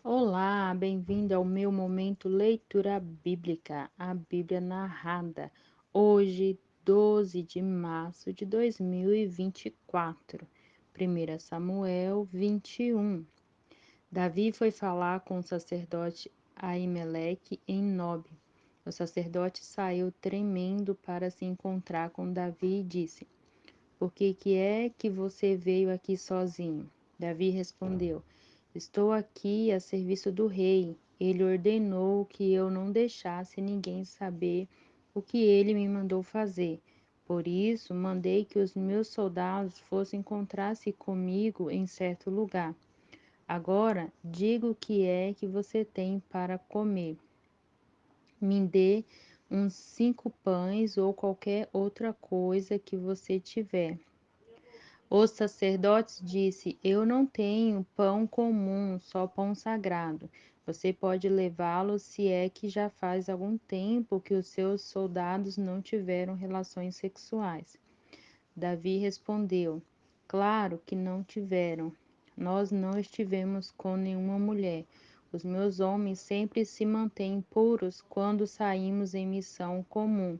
Olá, bem-vindo ao meu momento leitura bíblica, a Bíblia narrada. Hoje, 12 de março de 2024, 1 Samuel 21. Davi foi falar com o sacerdote Aimeleque em Nob. O sacerdote saiu tremendo para se encontrar com Davi e disse: Por que é que você veio aqui sozinho? Davi respondeu: Estou aqui a serviço do rei. Ele ordenou que eu não deixasse ninguém saber o que ele me mandou fazer. Por isso, mandei que os meus soldados fossem encontrar-se comigo em certo lugar. Agora, diga o que é que você tem para comer. Me dê uns 5 pães ou qualquer outra coisa que você tiver. Os sacerdotes disse: Eu não tenho pão comum, só pão sagrado. Você pode levá-lo se é que já faz algum tempo que os seus soldados não tiveram relações sexuais. Davi respondeu: Claro que não tiveram. Nós não estivemos com nenhuma mulher. Os meus homens sempre se mantêm puros quando saímos em missão comum,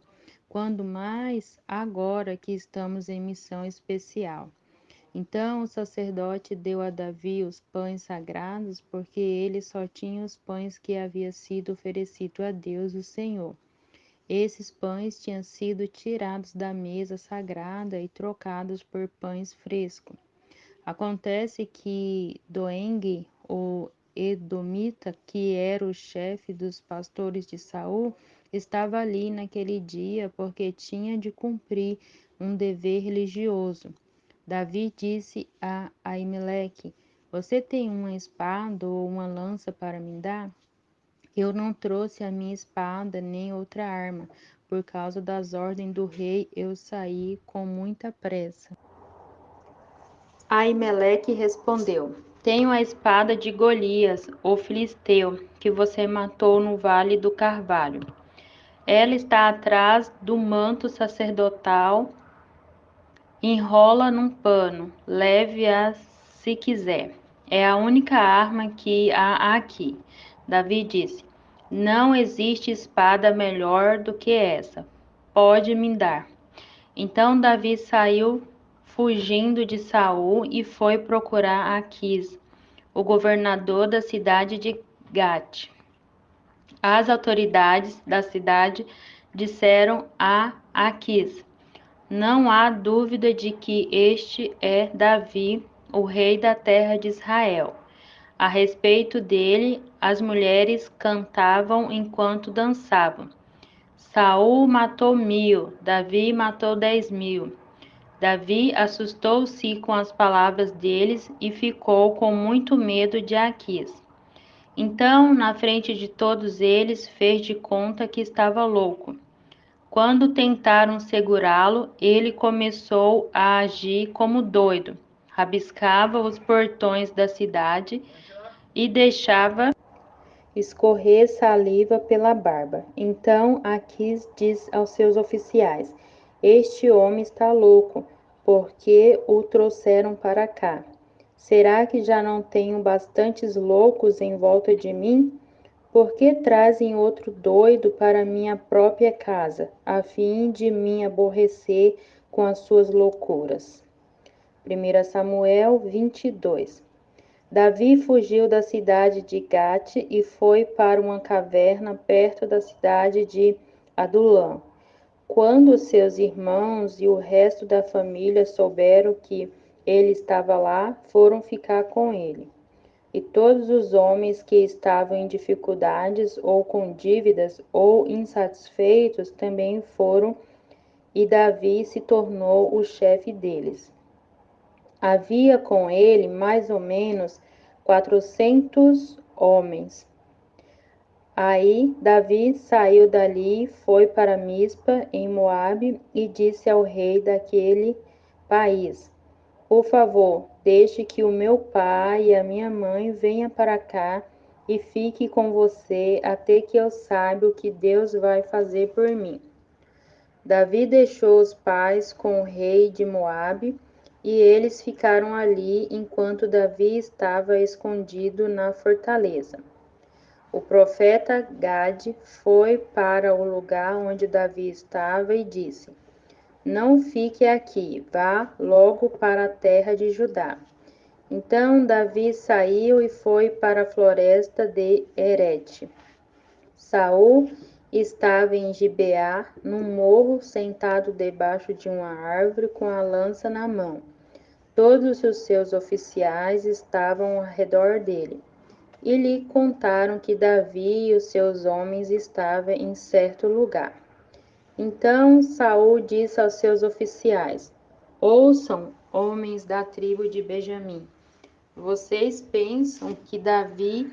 quando mais agora que estamos em missão especial. Então o sacerdote deu a Davi os pães sagrados, porque ele só tinha os pães que havia sido oferecido a Deus, o Senhor. Esses pães tinham sido tirados da mesa sagrada e trocados por pães frescos. Acontece que Doeg, o edomita, que era o chefe dos pastores de Saul, estava ali naquele dia porque tinha de cumprir um dever religioso. Davi disse a Aimeleque: Você tem uma espada ou uma lança para me dar? Eu não trouxe a minha espada nem outra arma. Por causa das ordens do rei, eu saí com muita pressa. Aimeleque respondeu: Tenho a espada de Golias, o filisteu, que você matou no vale do Carvalho. Ela está atrás do manto sacerdotal. Enrola num pano, leve-a se quiser. É a única arma que há aqui. Davi disse: Não existe espada melhor do que essa. Pode me dar. Então Davi saiu fugindo de Saul e foi procurar Aquis, o governador da cidade de Gate. As autoridades da cidade disseram a Aquis: Não há dúvida de que este é Davi, o rei da terra de Israel. A respeito dele, as mulheres cantavam enquanto dançavam. Saul matou 1000, Davi matou 10.000. Davi assustou-se com as palavras deles e ficou com muito medo de Aquis. Então, na frente de todos eles, fez de conta que estava louco. Quando tentaram segurá-lo, ele começou a agir como doido. Rabiscava os portões da cidade e deixava escorrer saliva pela barba. Então Aquis diz aos seus oficiais: Este homem está louco, porque o trouxeram para cá. Será que já não tenho bastantes loucos em volta de mim? Por que trazem outro doido para minha própria casa, a fim de me aborrecer com as suas loucuras? 1 Samuel 22. Davi fugiu da cidade de Gate e foi para uma caverna perto da cidade de Adulão. Quando seus irmãos e o resto da família souberam que ele estava lá, foram ficar com ele. E todos os homens que estavam em dificuldades ou com dívidas ou insatisfeitos também foram, e Davi se tornou o chefe deles. Havia com ele mais ou menos 400 homens. Aí Davi saiu dali, foi para Mispa, em Moabe, e disse ao rei daquele país: Por favor, deixe que o meu pai e a minha mãe venham para cá e fique com você até que eu saiba o que Deus vai fazer por mim. Davi deixou os pais com o rei de Moabe E eles ficaram ali enquanto Davi estava escondido na fortaleza. O profeta Gade foi para o lugar onde Davi estava e disse: Não fique aqui, vá logo para a terra de Judá. Então Davi saiu e foi para a floresta de Herete. Saul estava em Gibeá, num morro, sentado debaixo de uma árvore com a lança na mão. Todos os seus oficiais estavam ao redor dele. E lhe contaram que Davi e os seus homens estavam em certo lugar. Então Saul disse aos seus oficiais: Ouçam, homens da tribo de Benjamim. Vocês pensam que Davi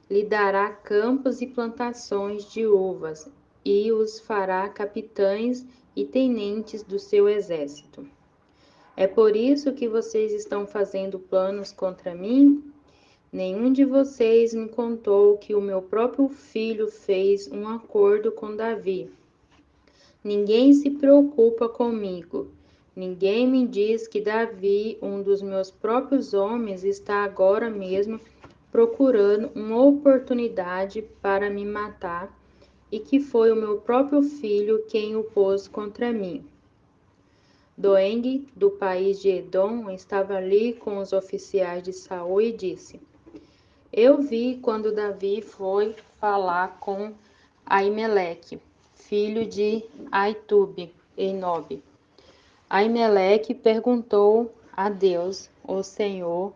lhe dará campos e plantações de uvas e os fará capitães e tenentes do seu exército. É por isso que vocês estão fazendo planos contra mim? Nenhum de vocês me contou que o meu próprio filho fez um acordo com Davi. Ninguém se preocupa comigo. Ninguém me diz que Davi, um dos meus próprios homens, está agora mesmo procurando uma oportunidade para me matar e que foi o meu próprio filho quem o pôs contra mim. Doeg, do país de Edom, estava ali com os oficiais de Saul e disse: Eu vi quando Davi foi falar com Aimeleque, filho de Aitube, em Nob. Aimeleque perguntou a Deus, o Senhor,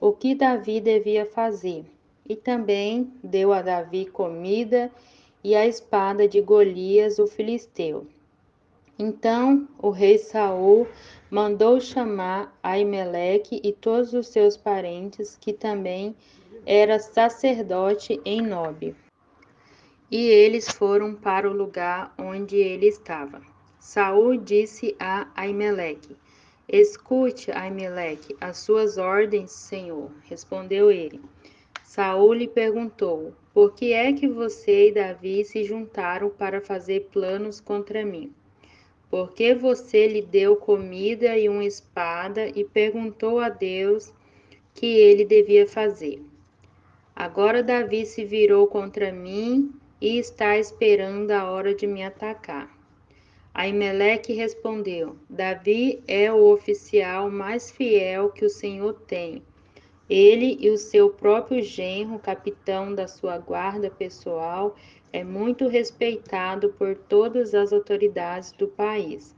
o que Davi devia fazer, e também deu a Davi comida e a espada de Golias, o filisteu. Então o rei Saul mandou chamar Aimeleque e todos os seus parentes, que também era sacerdote em Nob. E eles foram para o lugar onde ele estava. Saul disse a Aimeleque: Escute, Aimeleque, as suas ordens, Senhor. Respondeu ele. Saul lhe perguntou: Por que é que você e Davi se juntaram para fazer planos contra mim? Por que você lhe deu comida e uma espada e perguntou a Deus que ele devia fazer? Agora Davi se virou contra mim e está esperando a hora de me atacar. Aimeleque respondeu: Davi é o oficial mais fiel que o Senhor tem. Ele e o seu próprio genro, capitão da sua guarda pessoal, é muito respeitado por todas as autoridades do país.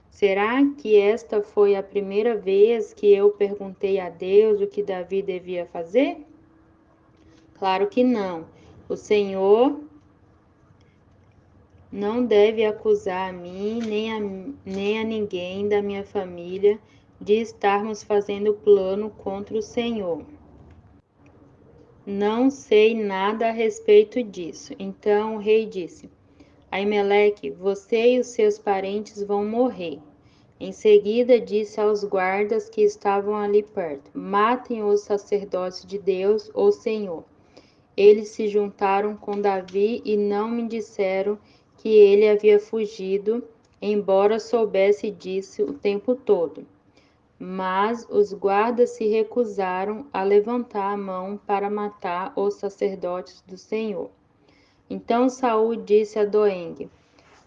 Será que esta foi a primeira vez que eu perguntei a Deus o que Davi devia fazer? Claro que não. O Senhor não deve acusar a mim nem a ninguém da minha família de estarmos fazendo plano contra o Senhor. Não sei nada a respeito disso. Então o rei disse: Aimeleque, você e os seus parentes vão morrer. Em seguida disse aos guardas que estavam ali perto: Matem os sacerdotes de Deus, o Senhor. Eles se juntaram com Davi e não me disseram que ele havia fugido, embora soubesse disso o tempo todo. Mas os guardas se recusaram a levantar a mão para matar os sacerdotes do Senhor. Então Saul disse a Doeg: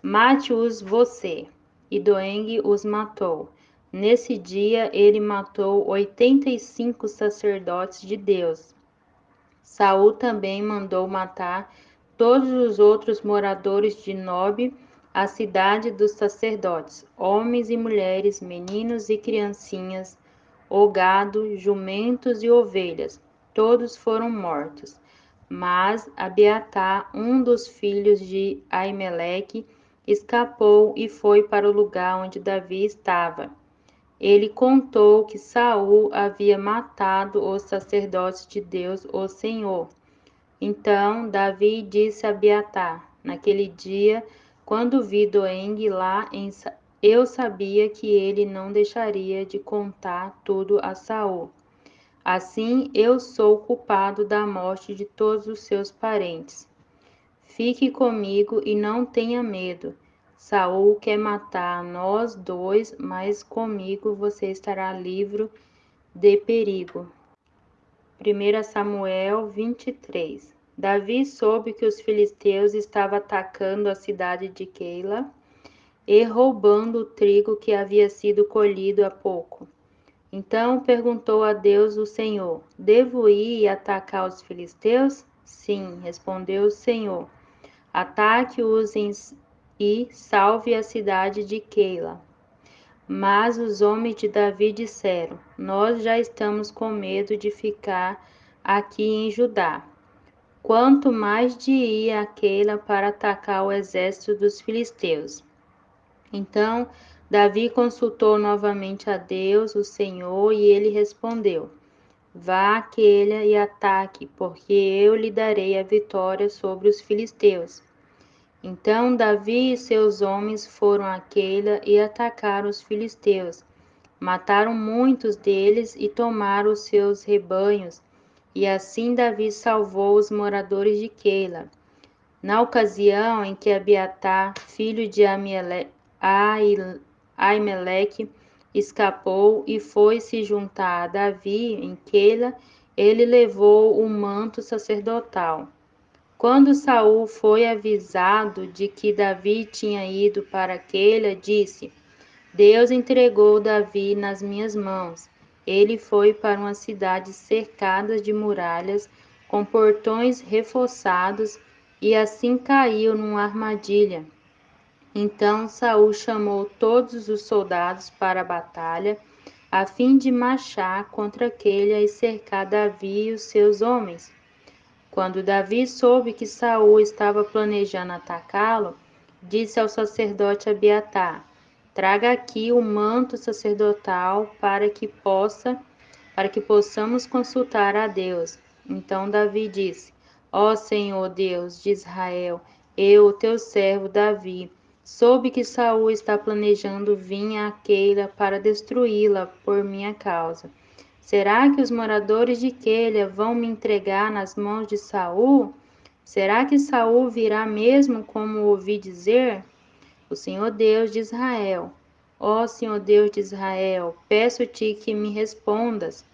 Mate-os você. E Doeg os matou. Nesse dia ele matou 85 sacerdotes de Deus. Saul também mandou matar todos os outros moradores de Nob, a cidade dos sacerdotes, homens e mulheres, meninos e criancinhas, o gado, jumentos e ovelhas. Todos foram mortos. Mas Abiatar, um dos filhos de Aimeleque, escapou e foi para o lugar onde Davi estava. Ele contou que Saul havia matado os sacerdotes de Deus, o Senhor. Então Davi disse a Abiatar: Naquele dia, quando vi Doeg lá, eu sabia que ele não deixaria de contar tudo a Saul. Assim, eu sou culpado da morte de todos os seus parentes. Fique comigo e não tenha medo. Saul quer matar nós dois, mas comigo você estará livre de perigo. 1 Samuel 23. Davi soube que os filisteus estavam atacando a cidade de Keila e roubando o trigo que havia sido colhido há pouco. Então perguntou a Deus o Senhor: Devo ir e atacar os filisteus? Sim, respondeu o Senhor. Ataque-os e salve a cidade de Keila. Mas os homens de Davi disseram: Nós já estamos com medo de ficar aqui em Judá. Quanto mais de ir a Keila para atacar o exército dos filisteus. Então Davi consultou novamente a Deus, o Senhor, e ele respondeu: Vá a Keila e ataque, porque eu lhe darei a vitória sobre os filisteus. Então Davi e seus homens foram a Keila e atacaram os filisteus. Mataram muitos deles e tomaram os seus rebanhos, e assim Davi salvou os moradores de Keila. Na ocasião em que Abiatar, filho de Aimeleque, escapou e foi se juntar a Davi em Keila, ele levou o manto sacerdotal. Quando Saul foi avisado de que Davi tinha ido para Keila, disse: Deus entregou Davi nas minhas mãos. Ele foi para uma cidade cercada de muralhas, com portões reforçados, e assim caiu numa armadilha. Então Saul chamou todos os soldados para a batalha, a fim de marchar contra Keila e cercar Davi e os seus homens. Quando Davi soube que Saul estava planejando atacá-lo, disse ao sacerdote Abiatar: Traga aqui o manto sacerdotal para que possamos consultar a Deus. Então Davi disse: Ó Senhor Deus de Israel, eu, teu servo Davi, soube que Saul está planejando vir a Keila para destruí-la por minha causa. Será que os moradores de Keila vão me entregar nas mãos de Saul? Será que Saul virá mesmo como ouvi dizer? O Senhor Deus de Israel, ó Senhor Deus de Israel, peço-te que me respondas.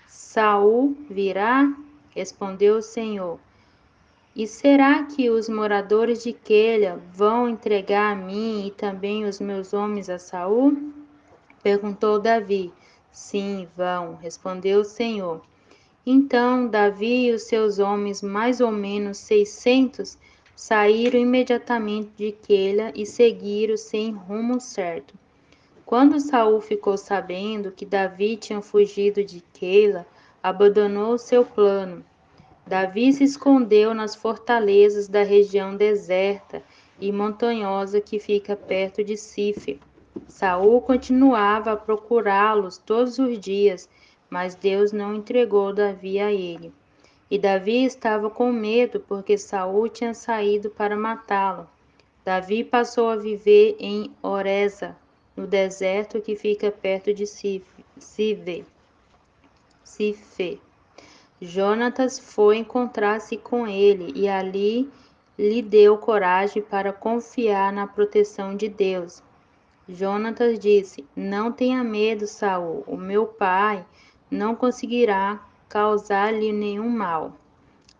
Saul virá? Respondeu o Senhor. E será que os moradores de Keila vão entregar a mim e também os meus homens a Saul? Perguntou Davi. Sim, vão, respondeu o Senhor. Então Davi e os seus homens, mais ou menos 600, saíram imediatamente de Keila e seguiram sem rumo certo. Quando Saul ficou sabendo que Davi tinha fugido de Keila, abandonou seu plano. Davi se escondeu nas fortalezas da região deserta e montanhosa que fica perto de Sife. Saul continuava a procurá-los todos os dias, mas Deus não entregou Davi a ele. E Davi estava com medo porque Saul tinha saído para matá-lo. Davi passou a viver em Oreza, no deserto que fica perto de Sife. Jonatas foi encontrar-se com ele e ali lhe deu coragem para confiar na proteção de Deus. Jonatas disse: Não tenha medo, Saul. O meu pai não conseguirá causar-lhe nenhum mal.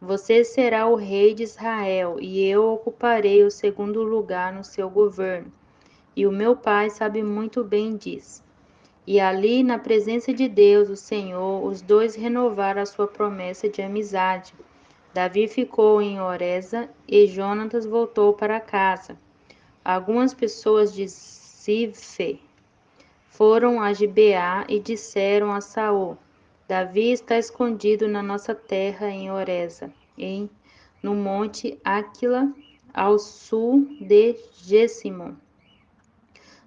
Você será o rei de Israel e eu ocuparei o segundo lugar no seu governo. E o meu pai sabe muito bem disso. E ali, na presença de Deus, o Senhor, os dois renovaram a sua promessa de amizade. Davi ficou em Oreza e Jonatas voltou para casa. Algumas pessoas de Sife foram a Gibeá e disseram a Saul: Davi está escondido na nossa terra em Oreza, no monte Áquila, ao sul de Gessimon.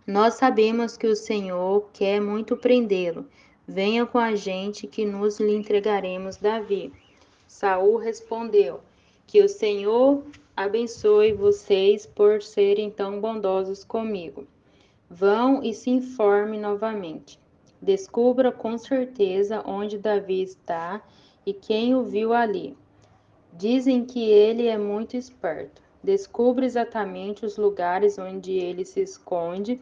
Nós sabemos que o Senhor quer muito prendê-lo. Venha com a gente que nos lhe entregaremos Davi. Saul respondeu: Que o Senhor abençoe vocês por serem tão bondosos comigo. Vão e se informe novamente. Descubra com certeza onde Davi está e quem o viu ali. Dizem que ele é muito esperto. descubra exatamente os lugares onde ele se esconde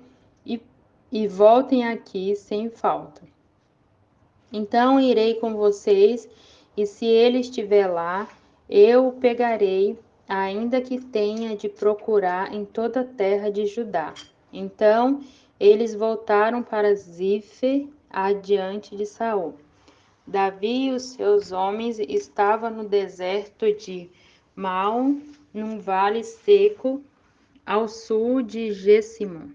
e voltem aqui sem falta. Então irei com vocês, e se ele estiver lá, eu o pegarei, ainda que tenha de procurar em toda a terra de Judá. Então eles voltaram para Zife, adiante de Saul. Davi e os seus homens estavam no deserto de Maom, num vale seco ao sul de Gessimon.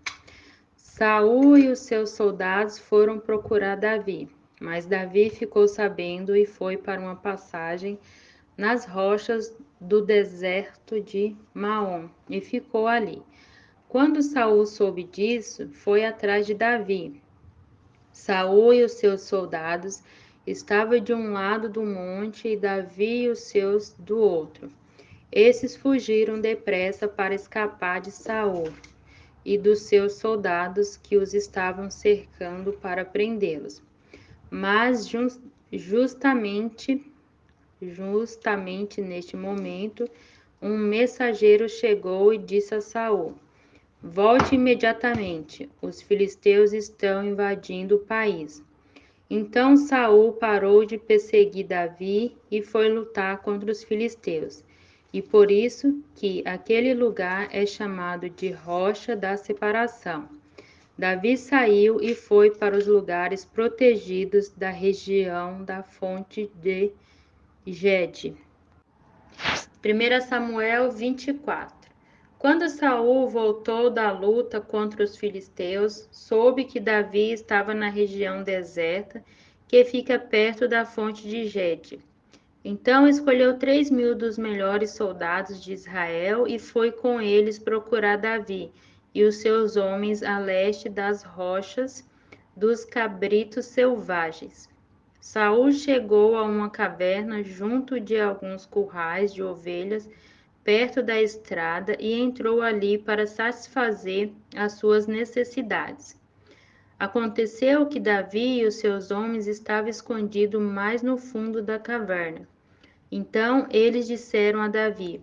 Saul e os seus soldados foram procurar Davi, mas Davi ficou sabendo e foi para uma passagem nas rochas do deserto de Maom e ficou ali. Quando Saul soube disso, foi atrás de Davi. Saul e os seus soldados estavam de um lado do monte e Davi e os seus do outro. Esses fugiram depressa para escapar de Saul e dos seus soldados que os estavam cercando para prendê-los. Mas justamente neste momento, um mensageiro chegou e disse a Saul: Volte imediatamente, os filisteus estão invadindo o país. Então Saul parou de perseguir Davi e foi lutar contra os filisteus. E por isso que aquele lugar é chamado de Rocha da Separação. Davi saiu e foi para os lugares protegidos da região da fonte de Gede. 1 Samuel 24. Quando Saul voltou da luta contra os filisteus, soube que Davi estava na região deserta, que fica perto da fonte de Gede. Então escolheu 3.000 dos melhores soldados de Israel e foi com eles procurar Davi e os seus homens a leste das rochas dos cabritos selvagens. Saul chegou a uma caverna junto de alguns currais de ovelhas perto da estrada e entrou ali para satisfazer as suas necessidades. Aconteceu que Davi e os seus homens estavam escondidos mais no fundo da caverna. Então eles disseram a Davi: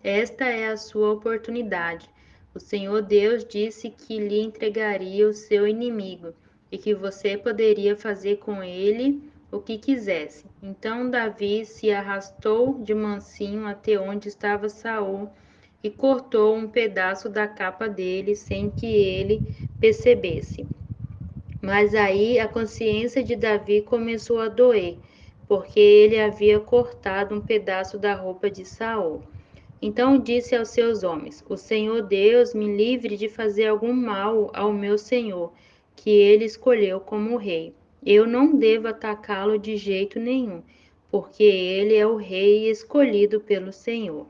Esta é a sua oportunidade. O Senhor Deus disse que lhe entregaria o seu inimigo e que você poderia fazer com ele o que quisesse. Então Davi se arrastou de mansinho até onde estava Saul e cortou um pedaço da capa dele sem que ele percebesse. Mas aí a consciência de Davi começou a doer, porque ele havia cortado um pedaço da roupa de Saul. Então disse aos seus homens: O Senhor Deus me livre de fazer algum mal ao meu senhor, que ele escolheu como rei. Eu não devo atacá-lo de jeito nenhum, porque ele é o rei escolhido pelo Senhor.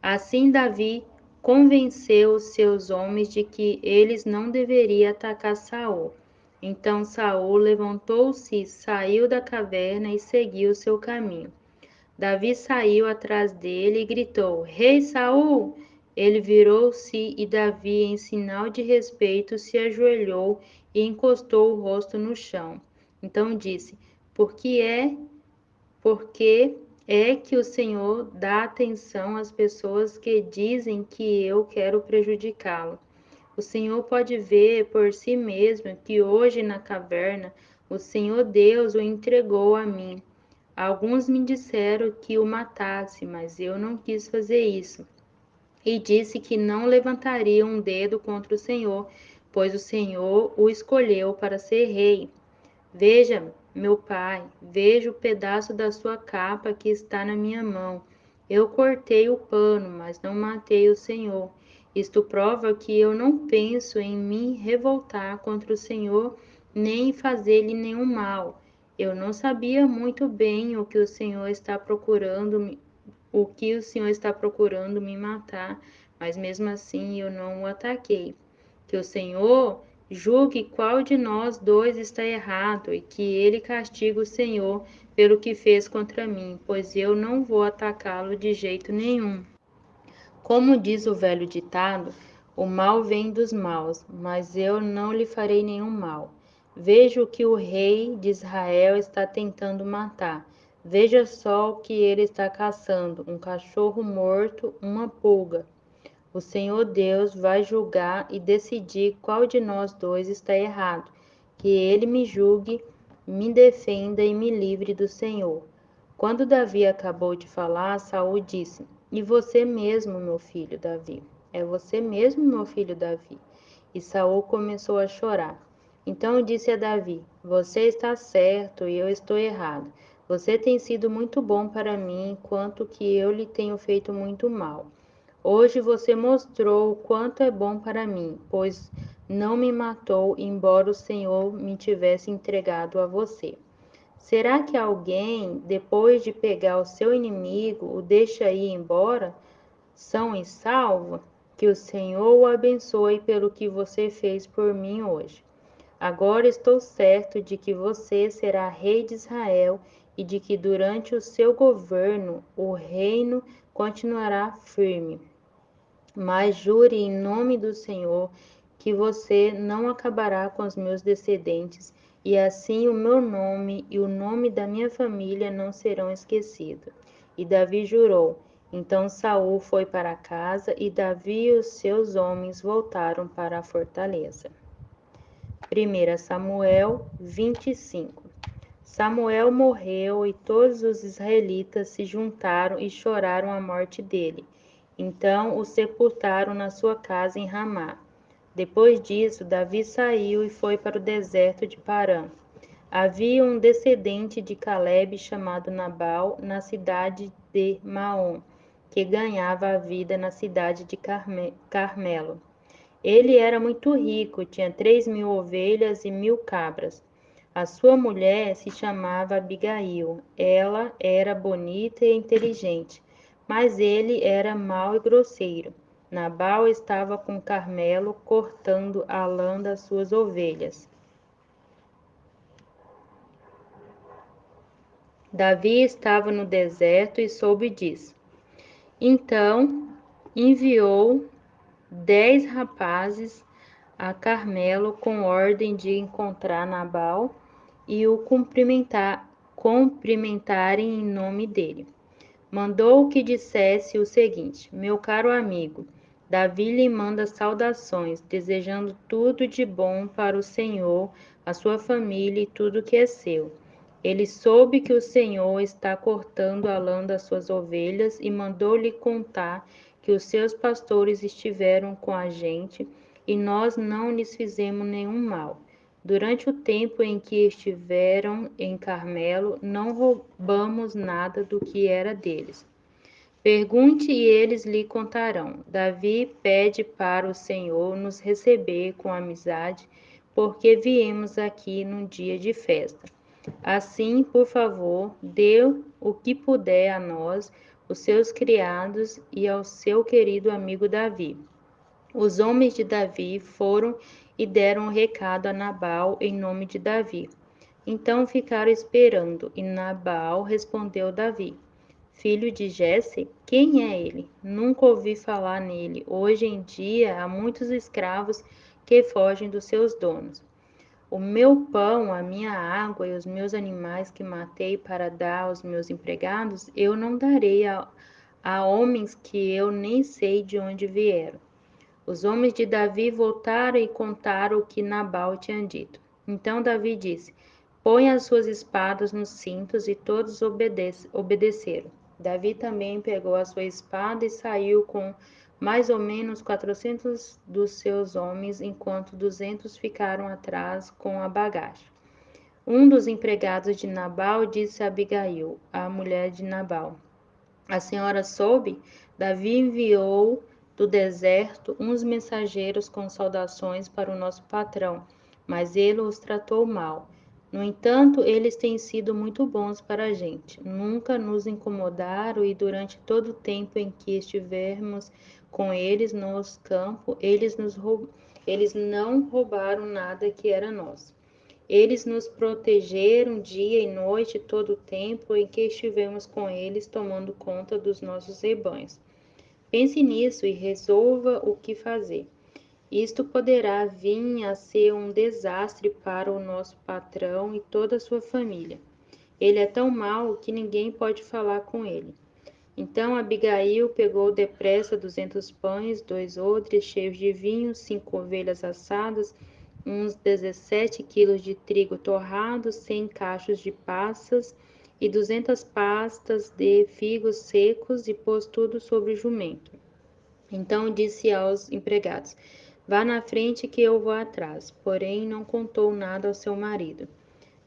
Assim Davi convenceu os seus homens de que eles não deveriam atacar Saul. Então Saul levantou-se, saiu da caverna e seguiu seu caminho. Davi saiu atrás dele e gritou: Rei Saul! Ele virou-se e Davi, em sinal de respeito, se ajoelhou e encostou o rosto no chão. Então disse: Porque é que o Senhor dá atenção às pessoas que dizem que eu quero prejudicá-lo? O Senhor pode ver por si mesmo que hoje na caverna o Senhor Deus o entregou a mim. Alguns me disseram que o matasse, mas eu não quis fazer isso. E disse que não levantaria um dedo contra o Senhor, pois o Senhor o escolheu para ser rei. Veja, meu pai, veja o pedaço da sua capa que está na minha mão. Eu cortei o pano, mas não matei o Senhor. Isto prova que eu não penso em me revoltar contra o Senhor, nem em fazer-lhe nenhum mal. Eu não sabia muito bem o que o Senhor está procurando, me matar, mas mesmo assim eu não o ataquei. Que o Senhor julgue qual de nós dois está errado e que ele castigue o Senhor pelo que fez contra mim, pois eu não vou atacá-lo de jeito nenhum. Como diz o velho ditado, o mal vem dos maus, mas eu não lhe farei nenhum mal. Vejo que o rei de Israel está tentando matar. Veja só o que ele está caçando: um cachorro morto, uma pulga. O Senhor Deus vai julgar e decidir qual de nós dois está errado. Que ele me julgue, me defenda e me livre do Senhor. Quando Davi acabou de falar, Saul disse: E você mesmo, meu filho Davi? É você mesmo, meu filho Davi? E Saul começou a chorar. Então disse a Davi: Você está certo e eu estou errado. Você tem sido muito bom para mim, enquanto que eu lhe tenho feito muito mal. Hoje você mostrou o quanto é bom para mim, pois não me matou, embora o Senhor me tivesse entregado a você. Será que alguém, depois de pegar o seu inimigo, o deixa ir embora, são e salvo? Que o Senhor o abençoe pelo que você fez por mim hoje. Agora estou certo de que você será rei de Israel e de que durante o seu governo o reino continuará firme. Mas jure em nome do Senhor que você não acabará com os meus descendentes, e assim o meu nome e o nome da minha família não serão esquecidos. E Davi jurou. Então Saul foi para casa e Davi e os seus homens voltaram para a fortaleza. 1 Samuel 25. Samuel morreu e todos os israelitas se juntaram e choraram a morte dele. Então o sepultaram na sua casa em Ramá. Depois disso, Davi saiu e foi para o deserto de Parã. Havia um descendente de Calebe chamado Nabal na cidade de Maom, que ganhava a vida na cidade de Carmelo. Ele era muito rico, tinha 3.000 ovelhas e 1.000 cabras. A sua mulher se chamava Abigail. Ela era bonita e inteligente, mas ele era mau e grosseiro. Nabal estava com Carmelo cortando a lã das suas ovelhas. Davi estava no deserto e soube disso. Então enviou 10 rapazes a Carmelo com ordem de encontrar Nabal e o cumprimentarem em nome dele. Mandou que dissesse o seguinte: Meu caro amigo, Davi lhe manda saudações, desejando tudo de bom para o Senhor, a sua família e tudo que é seu. Ele soube que o Senhor está cortando a lã das suas ovelhas e mandou-lhe contar que os seus pastores estiveram com a gente e nós não lhes fizemos nenhum mal. Durante o tempo em que estiveram em Carmelo, não roubamos nada do que era deles. Pergunte e eles lhe contarão. Davi pede para o Senhor nos receber com amizade, porque viemos aqui num dia de festa. Assim, por favor, dê o que puder a nós, os seus criados e ao seu querido amigo Davi. Os homens de Davi foram e deram o recado a Nabal em nome de Davi. Então ficaram esperando, e Nabal respondeu Davi: Filho de Jesse? Quem é ele? Nunca ouvi falar nele. Hoje em dia há muitos escravos que fogem dos seus donos. O meu pão, a minha água e os meus animais que matei para dar aos meus empregados, eu não darei a homens que eu nem sei de onde vieram. Os homens de Davi voltaram e contaram o que Nabal tinha dito. Então Davi disse: Põe as suas espadas nos cintos, e todos obedeceram. Davi também pegou a sua espada e saiu com mais ou menos 400 dos seus homens, enquanto 200 ficaram atrás com a bagagem. Um dos empregados de Nabal disse a Abigail, a mulher de Nabal: A senhora soube? Davi enviou do deserto uns mensageiros com saudações para o nosso patrão, mas ele os tratou mal. No entanto, eles têm sido muito bons para a gente. Nunca nos incomodaram e durante todo o tempo em que estivermos com eles nos campos, eles não roubaram nada que era nosso. Eles nos protegeram dia e noite todo o tempo em que estivemos com eles tomando conta dos nossos rebanhos. Pense nisso e resolva o que fazer. Isto poderá vir a ser um desastre para o nosso patrão e toda a sua família. Ele é tão mau que ninguém pode falar com ele. Então Abigail pegou depressa 200 pães, 2 odres cheios de vinho, 5 ovelhas assadas, uns 17 quilos de trigo torrado, 100 cachos de passas e 200 pastas de figos secos, e pôs tudo sobre o jumento. Então disse aos empregados: Vá na frente que eu vou atrás. Porém não contou nada ao seu marido.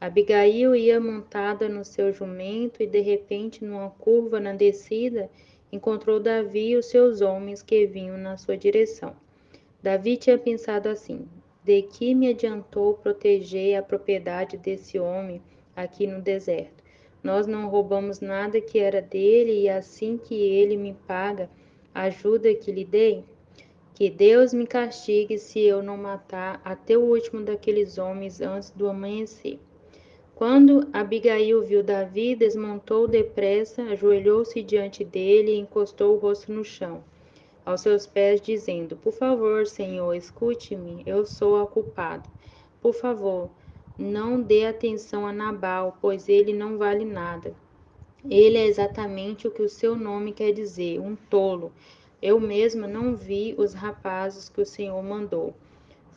Abigail ia montada no seu jumento e de repente, numa curva na descida, encontrou Davi e os seus homens que vinham na sua direção. Davi tinha pensado assim: de que me adiantou proteger a propriedade desse homem aqui no deserto? Nós não roubamos nada que era dele, e assim que ele me paga a ajuda que lhe dei, que Deus me castigue se eu não matar até o último daqueles homens antes do amanhecer. Quando Abigail viu Davi, desmontou depressa, ajoelhou-se diante dele e encostou o rosto no chão, aos seus pés, dizendo: Por favor, Senhor, escute-me, eu sou a culpada. Por favor, não dê atenção a Nabal, pois ele não vale nada. Ele é exatamente o que o seu nome quer dizer, um tolo. Eu mesma não vi os rapazes que o Senhor mandou.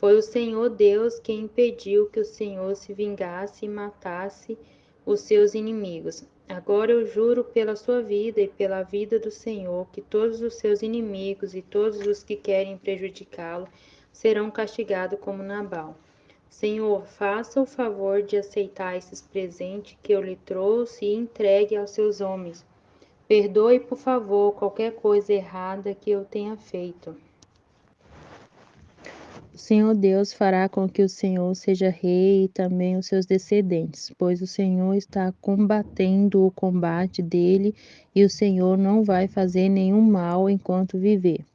Foi o Senhor Deus quem impediu que o Senhor se vingasse e matasse os seus inimigos. Agora eu juro pela sua vida e pela vida do Senhor que todos os seus inimigos e todos os que querem prejudicá-lo serão castigados como Nabal. Senhor, faça o favor de aceitar esses presentes que eu lhe trouxe e entregue aos seus homens. Perdoe, por favor, qualquer coisa errada que eu tenha feito. O Senhor Deus fará com que o Senhor seja rei e também os seus descendentes, pois o Senhor está combatendo o combate dele e o Senhor não vai fazer nenhum mal enquanto viver.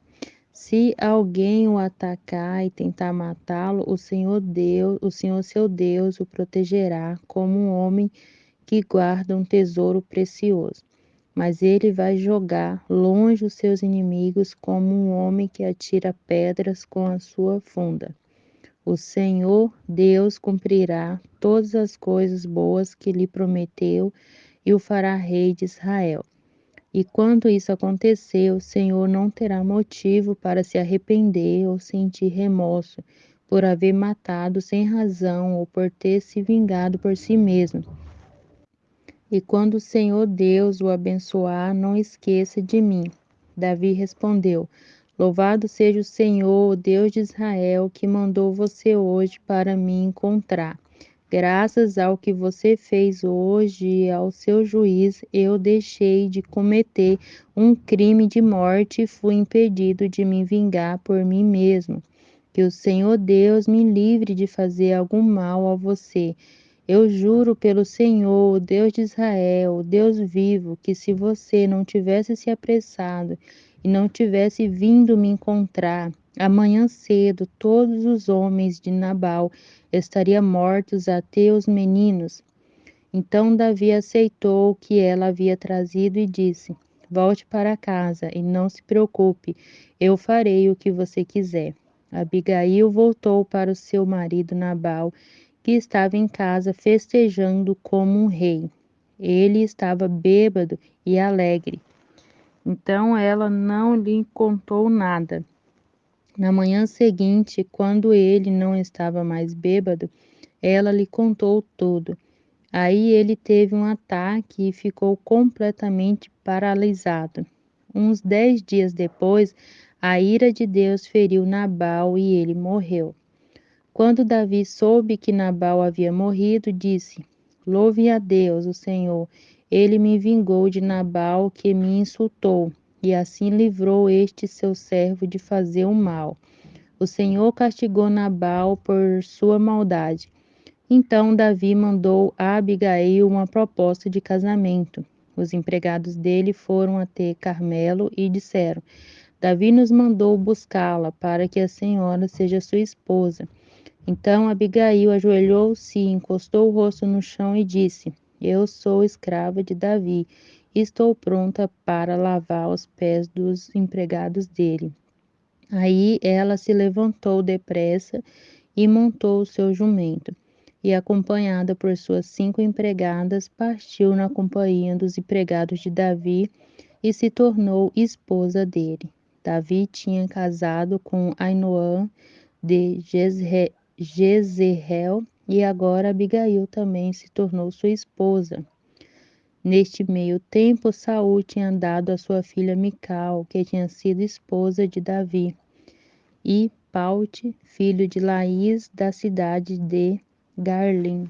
Se alguém o atacar e tentar matá-lo, o Senhor seu Deus o protegerá como um homem que guarda um tesouro precioso. Mas ele vai jogar longe os seus inimigos como um homem que atira pedras com a sua funda. O Senhor Deus cumprirá todas as coisas boas que lhe prometeu e o fará rei de Israel. E quando isso acontecer, o Senhor não terá motivo para se arrepender ou sentir remorso por haver matado sem razão ou por ter se vingado por si mesmo. E quando o Senhor Deus o abençoar, não esqueça de mim. Davi respondeu: Louvado seja o Senhor, o Deus de Israel, que mandou você hoje para me encontrar. Graças ao que você fez hoje e ao seu juiz, eu deixei de cometer um crime de morte e fui impedido de me vingar por mim mesmo. Que o Senhor Deus me livre de fazer algum mal a você. Eu juro pelo Senhor, o Deus de Israel, o Deus vivo, que se você não tivesse se apressado e não tivesse vindo me encontrar, amanhã cedo todos os homens de Nabal estariam mortos até os meninos. Então Davi aceitou o que ela havia trazido e disse: Volte para casa e não se preocupe, eu farei o que você quiser. Abigail voltou para o seu marido Nabal, que estava em casa festejando como um rei. Ele estava bêbado e alegre. Então ela não lhe contou nada. Na manhã seguinte, quando ele não estava mais bêbado, ela lhe contou tudo. Aí ele teve um ataque e ficou completamente paralisado. Uns 10 dias depois, a ira de Deus feriu Nabal e ele morreu. Quando Davi soube que Nabal havia morrido, disse: Louve a Deus, o Senhor. Ele me vingou de Nabal, que me insultou, e assim livrou este seu servo de fazer o mal. O Senhor castigou Nabal por sua maldade. Então Davi mandou a Abigail uma proposta de casamento. Os empregados dele foram até Carmelo e disseram: Davi nos mandou buscá-la para que a senhora seja sua esposa. Então Abigail ajoelhou-se, encostou o rosto no chão e disse: Eu sou escrava de Davi e estou pronta para lavar os pés dos empregados dele. Aí ela se levantou depressa e montou o seu jumento. e, acompanhada por suas 5 empregadas, partiu na companhia dos empregados de Davi e se tornou esposa dele. Davi tinha casado com Ainoã de Jezreel e agora Abigail também se tornou sua esposa. Neste meio tempo, Saul tinha dado a sua filha Mical, que tinha sido esposa de Davi, e Paute, filho de Laís, da cidade de Garlim.